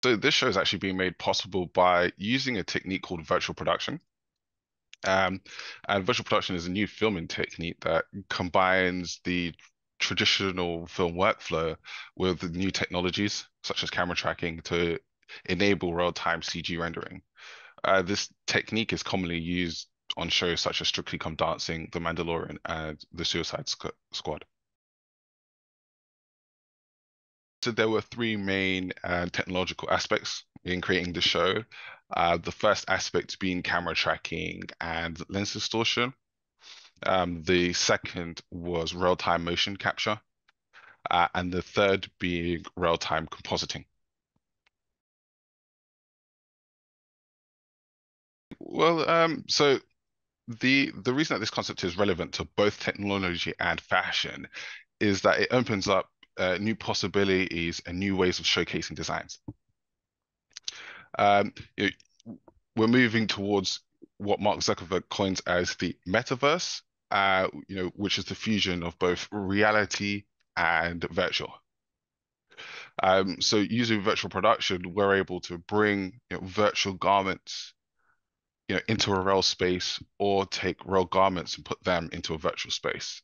So this show is actually being made possible by using a technique called virtual production. Um, and virtual production is a new filming technique that combines the traditional film workflow with the new technologies such as camera tracking to enable real-time CG rendering. This technique is commonly used on shows such as Strictly Come Dancing, The Mandalorian, and The Squad. So there were three main technological aspects in creating the show. The first aspect being camera tracking and lens distortion. The second was real-time motion capture, and the third being real-time compositing. So the reason that this concept is relevant to both technology and fashion is that it opens up new possibilities and new ways of showcasing designs. Um, you know, we're moving towards what Mark Zuckerberg coins as the metaverse, which is the fusion of both reality and virtual. So using virtual production, we're able to bring virtual garments into a real space or take real garments and put them into a virtual space.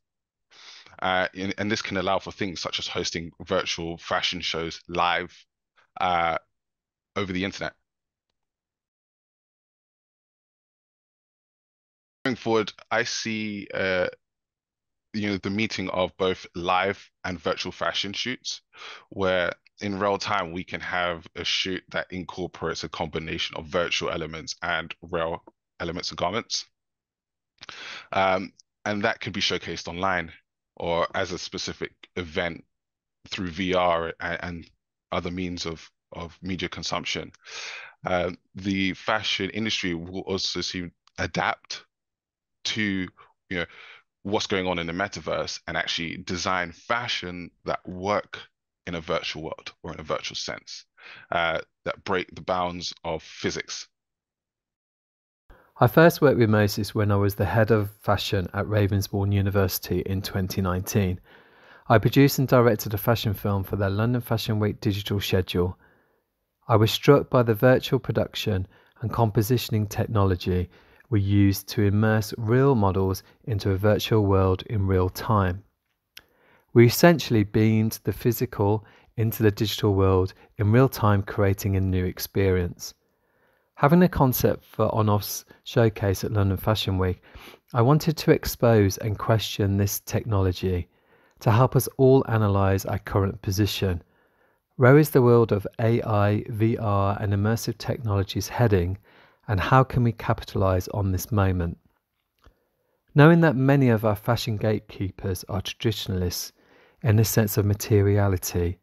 And this can allow for things such as hosting virtual fashion shows live uh, over the internet. Going forward, I see the meeting of both live and virtual fashion shoots, where in real time we can have a shoot that incorporates a combination of virtual elements and real elements and garments. Um, and that could be showcased online or as a specific event through VR and other means of media consumption. The fashion industry will also soon adapt to you know what's going on in the metaverse and actually design fashion that work in a virtual world or in a virtual sense that break the bounds of physics. I first worked with Mo-Sys when I was the head of fashion at Ravensbourne University in 2019. I produced and directed a fashion film for their London Fashion Week digital schedule. I was struck by the virtual production and compositioning technology we used to immerse real models into a virtual world in real time. We essentially beamed the physical into the digital world in real time, creating a new experience. Having a concept for On/Off's showcase at London Fashion Week, I wanted to expose and question this technology to help us all analyse our current position. Where is the world of AI, VR and immersive technologies heading, and how can we capitalise on this moment? Knowing that many of our fashion gatekeepers are traditionalists in the sense of materiality,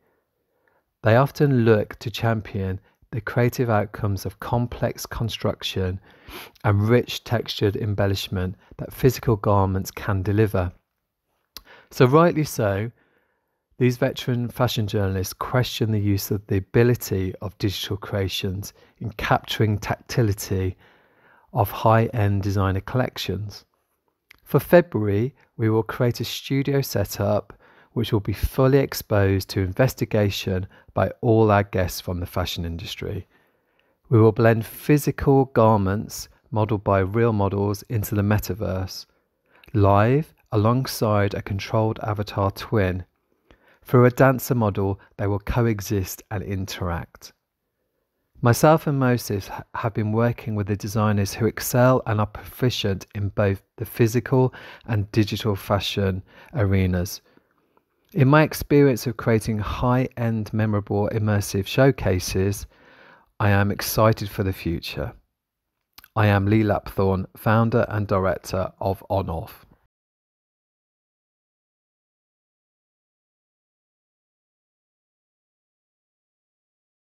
they often look to champion the creative outcomes of complex construction and rich textured embellishment that physical garments can deliver. So rightly so, these veteran fashion journalists question the use of the ability of digital creations in capturing tactility of high-end designer collections. For February, we will create a studio setup which will be fully exposed to investigation by all our guests from the fashion industry. We will blend physical garments modelled by real models into the metaverse, live alongside a controlled avatar twin. Through a dancer model, they will coexist and interact. Myself and Mo-Sys have been working with the designers who excel and are proficient in both the physical and digital fashion arenas. In my experience of creating high-end, memorable, immersive showcases, I am excited for the future. I am Lee Lapthorne, founder and director of On/Off.